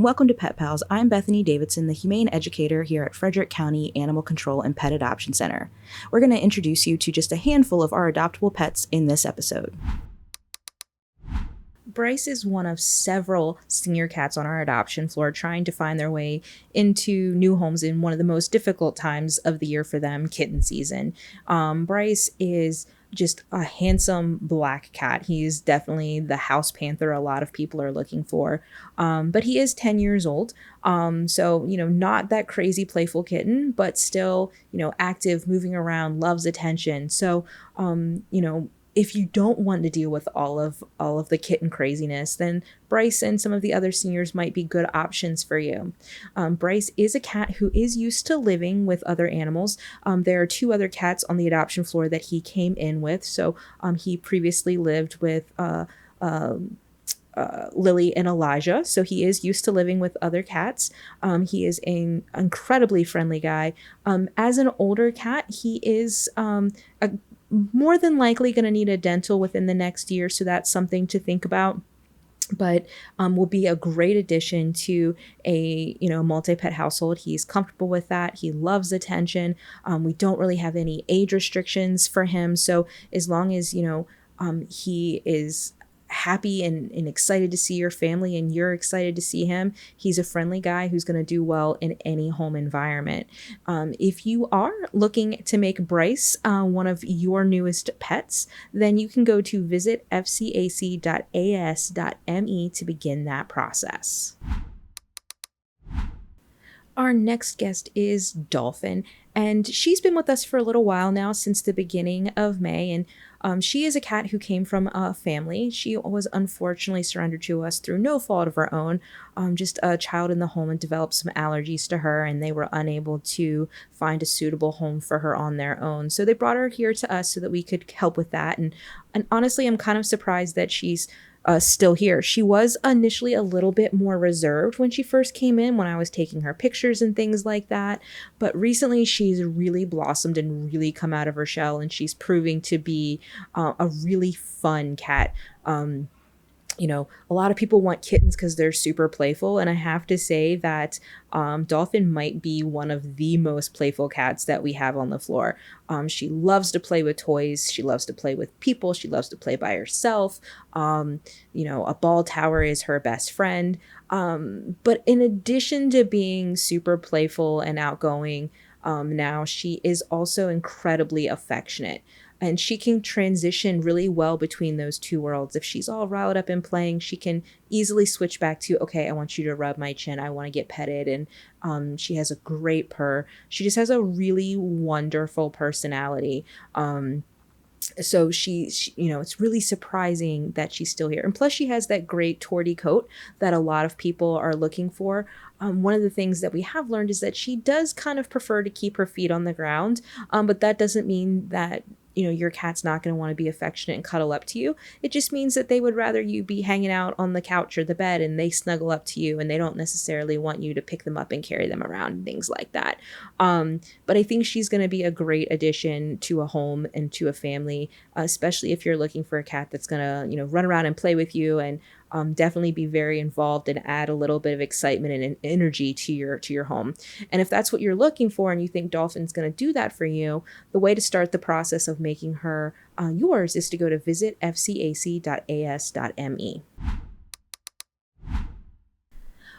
and welcome to Pet Pals. I'm Bethany Davidson, the Humane Educator here at Frederick County Animal Control and Pet Adoption Center. We're going to introduce you to just a handful of our adoptable pets in this episode. Bryce is one of several senior cats on our adoption floor trying to find their way into new homes in one of the most difficult times of the year for them, kitten season. Bryce is just a handsome black cat. He's definitely the house panther a lot of people are looking for. But he is 10 years old. So, not that crazy playful kitten, but still, active, moving around, loves attention. So, if you don't want to deal with all of the kitten craziness, then Bryce and some of the other seniors might be good options for you. Bryce is a cat who is used to living with other animals. There are two other cats on the adoption floor that he came in with. So he previously lived with Lily and Elijah. So he is used to living with other cats. He is an incredibly friendly guy. As an older cat, he is more than likely going to need a dental within the next year. So that's something to think about. But will be a great addition to a multi-pet household. He's comfortable with that. He loves attention. We don't really have any age restrictions for him. So as long as he is happy and excited to see your family and you're excited to see him, he's a friendly guy who's going to do well in any home environment. If you are looking to make Bryce one of your newest pets, then you can go to visit fcac.as.me to begin that process. Our next guest is Dolphin, and she's been with us for a little while now, since the beginning of May, and she is a cat who came from a family. She was unfortunately surrendered to us through no fault of her own. Just a child in the home and developed some allergies to her, and they were unable to find a suitable home for her on their own. So they brought her here to us so that we could help with that. And honestly, I'm kind of surprised that she's still here. She was initially a little bit more reserved when she first came in, when I was taking her pictures and things like that. But recently she's really blossomed and really come out of her shell, and she's proving to be a really fun cat. A lot of people want kittens because they're super playful. And I have to say that Dolphin might be one of the most playful cats that we have on the floor. She loves to play with toys. She loves to play with people. She loves to play by herself. A ball tower is her best friend. But in addition to being super playful and outgoing, now she is also incredibly affectionate. And she can transition really well between those two worlds. If she's all riled up and playing, she can easily switch back to, okay, I want you to rub my chin. I want to get petted. And she has a great purr. She just has a really wonderful personality. So she it's really surprising that she's still here. And plus she has that great torty coat that a lot of people are looking for. One of the things that we have learned is that she does kind of prefer to keep her feet on the ground. But that doesn't mean that your cat's not going to want to be affectionate and cuddle up to you. It just means that they would rather you be hanging out on the couch or the bed and they snuggle up to you, and they don't necessarily want you to pick them up and carry them around and things like that. But I think she's going to be a great addition to a home and to a family, especially if you're looking for a cat that's going to, run around and play with you and definitely be very involved and add a little bit of excitement and energy to your home. And if that's what you're looking for and you think Dolphin's going to do that for you, the way to start the process of making her yours is to go to visit fcac.as.me.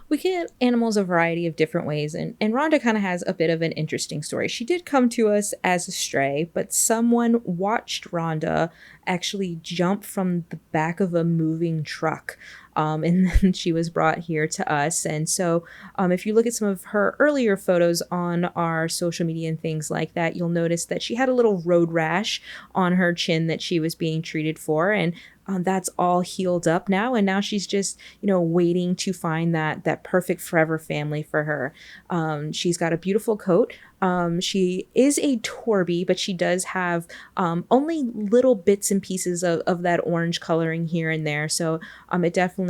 We get animals a variety of different ways, and Rhonda kind of has a bit of an interesting story. She did come to us as a stray, but someone watched Rhonda actually jump from the back of a moving truck. And then she was brought here to us. And so if you look at some of her earlier photos on our social media and things like that, you'll notice that she had a little road rash on her chin that she was being treated for. And that's all healed up now. And now she's just, waiting to find that perfect forever family for her. She's got a beautiful coat. She is a Torby, but she does have only little bits and pieces of that orange coloring here and there. So it definitely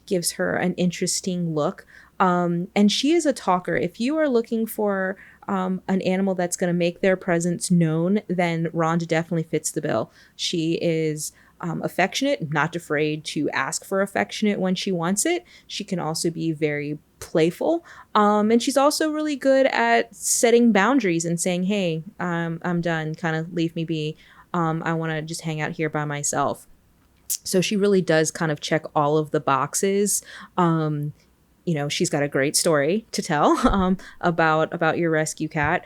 gives her an interesting look. And she is a talker. If you are looking for an animal that's going to make their presence known, then Rhonda definitely fits the bill. She is affectionate, not afraid to ask for affectionate when she wants it. She can also be very playful. And she's also really good at setting boundaries and saying, hey, I'm done, kind of leave me be. I want to just hang out here by myself. So she really does kind of check all of the boxes. She's got a great story to tell about your rescue cat.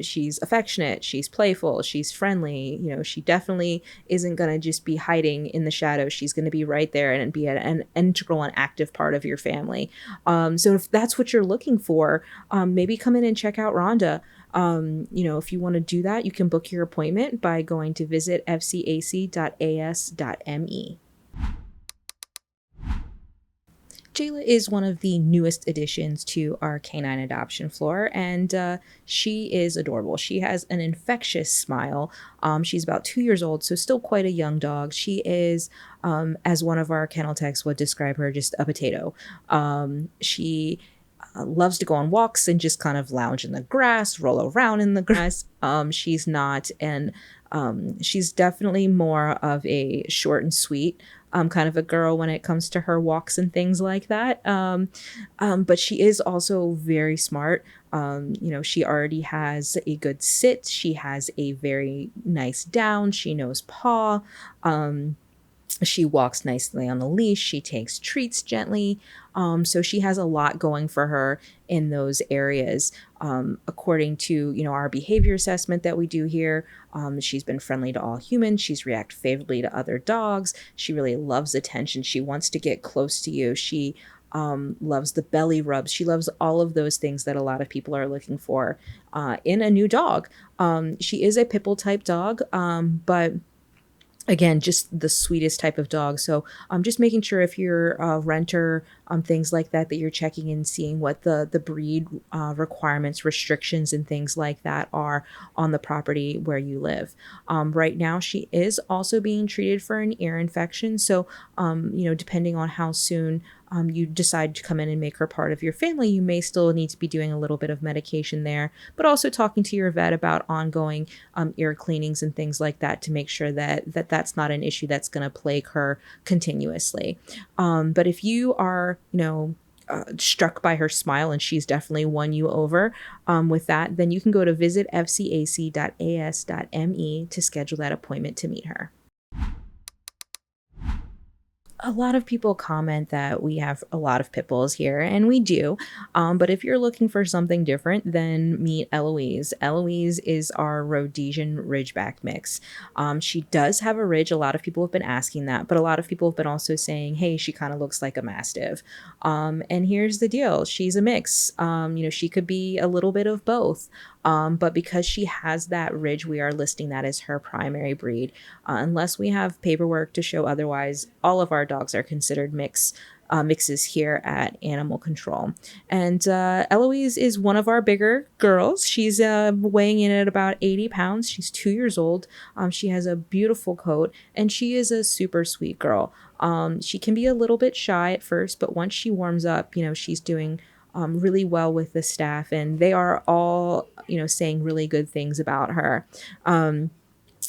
She's affectionate, she's playful, she's friendly. She definitely isn't going to just be hiding in the shadows. She's going to be right there and be an integral and active part of your family. So if that's what you're looking for, maybe come in and check out Rhonda. If you want to do that, you can book your appointment by going to visit fcac.as.me. Jayla is one of the newest additions to our canine adoption floor, and she is adorable. She has an infectious smile. She's about 2 years old, so still quite a young dog. She is, as one of our kennel techs would describe her, just a potato. She loves to go on walks and just kind of lounge in the grass, roll around in the grass. She's not she's definitely more of a short and sweet kind of a girl when it comes to her walks and things like that. But she is also very smart. She already has a good sit. She has a very nice down. She knows paw. She walks nicely on a leash. She takes treats gently. So she has a lot going for her in those areas. According to, our behavior assessment that we do here, she's been friendly to all humans. She's reacted favorably to other dogs. She really loves attention. She wants to get close to you. She loves the belly rubs. She loves all of those things that a lot of people are looking for in a new dog. She is a pit bull type dog, but again, just the sweetest type of dog. So just making sure if you're a renter, things like that, that you're checking and seeing what the breed requirements, restrictions, and things like that are on the property where you live. Right now, she is also being treated for an ear infection. So, depending on how soon you decide to come in and make her part of your family, you may still need to be doing a little bit of medication there, but also talking to your vet about ongoing ear cleanings and things like that to make sure that's not an issue that's going to plague her continuously. But if you are, struck by her smile, and she's definitely won you over with that, then you can go to visit fcac.as.me to schedule that appointment to meet her. A lot of people comment that we have a lot of pit bulls here, and we do. But if you're looking for something different, then meet Eloise. Eloise is our Rhodesian Ridgeback mix. She does have a ridge. A lot of people have been asking that, but a lot of people have been also saying, hey, she kind of looks like a Mastiff. And here's the deal. She's a mix. She could be a little bit of both. But because she has that ridge, we are listing that as her primary breed. Unless we have paperwork to show otherwise, all of our dogs are considered mixes here at Animal Control. And Eloise is one of our bigger girls. She's weighing in at about 80 pounds. She's 2 years old. She has a beautiful coat, and she is a super sweet girl. She can be a little bit shy at first, but once she warms up, she's doing really well with the staff, and they are all, saying really good things about her.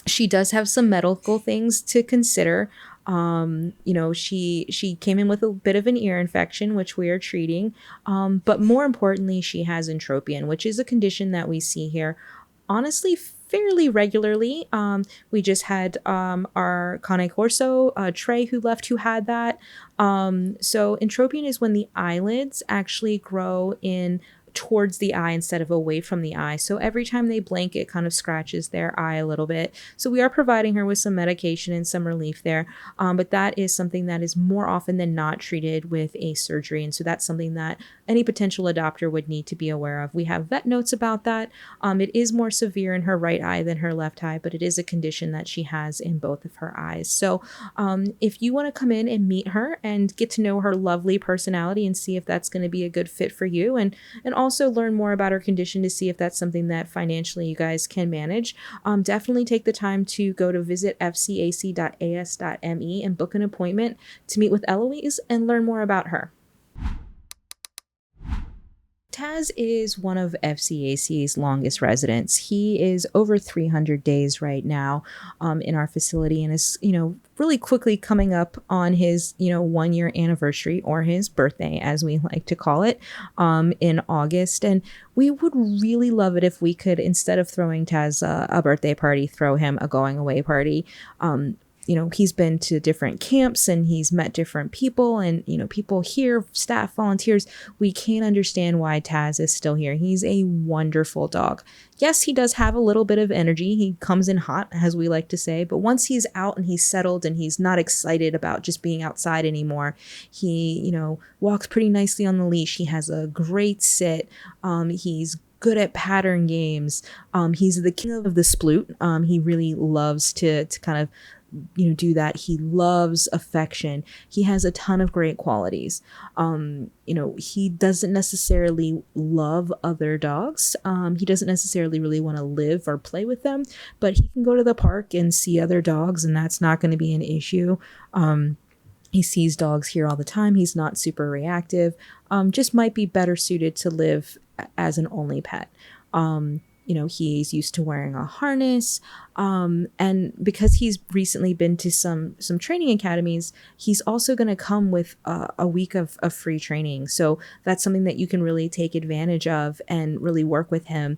She does have some medical things to consider. She came in with a bit of an ear infection, which we are treating. But more importantly, she has entropion, which is a condition that we see here, honestly, fairly regularly. We just had our Cane Corso, Trey, who left, who had that. So entropion is when the eyelids actually grow in towards the eye instead of away from the eye. So every time they blink, it kind of scratches their eye a little bit. So we are providing her with some medication and some relief there. But that is something that is more often than not treated with a surgery. And so that's something that any potential adopter would need to be aware of. We have vet notes about that. It is more severe in her right eye than her left eye, but it is a condition that she has in both of her eyes. So if you want to come in and meet her and get to know her lovely personality and see if that's going to be a good fit for you, and also learn more about her condition to see if that's something that financially you guys can manage, definitely take the time to go to visit fcac.as.me and book an appointment to meet with Eloise and learn more about her. Taz is one of FCAC's longest residents. He is over 300 days right now in our facility and is, really quickly coming up on his, 1 year anniversary, or his birthday, as we like to call it, in August. And we would really love it if we could, instead of throwing Taz a birthday party, throw him a going away party. He's been to different camps and he's met different people, and, people here, staff, volunteers, we can't understand why Taz is still here. He's a wonderful dog. Yes, he does have a little bit of energy. He comes in hot, as we like to say, but once he's out and he's settled and he's not excited about just being outside anymore, he, walks pretty nicely on the leash. He has a great sit. He's good at pattern games. He's the king of the sploot. He really loves to kind of do that. He loves affection. He has a ton of great qualities. He doesn't necessarily love other dogs. He doesn't necessarily really want to live or play with them, but he can go to the park and see other dogs, and that's not going to be an issue. He sees dogs here all the time. He's not super reactive. Just might be better suited to live as an only pet. He's used to wearing a harness. And because he's recently been to some training academies, he's also going to come with a week of free training. So that's something that you can really take advantage of and really work with him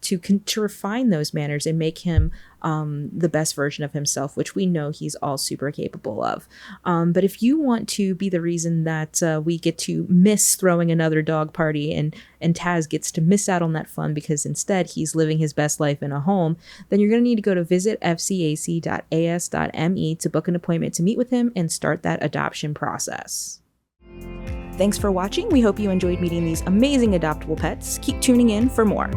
to refine those manners and make him the best version of himself, which we know he's all super capable of. But if you want to be the reason that we get to miss throwing another dog party and Taz gets to miss out on that fun because instead he's living his best life in a home, then you're going to need to go to visit fcac.as.me to book an appointment to meet with him and start that adoption process. Thanks for watching. We hope you enjoyed meeting these amazing adoptable pets. Keep tuning in for more.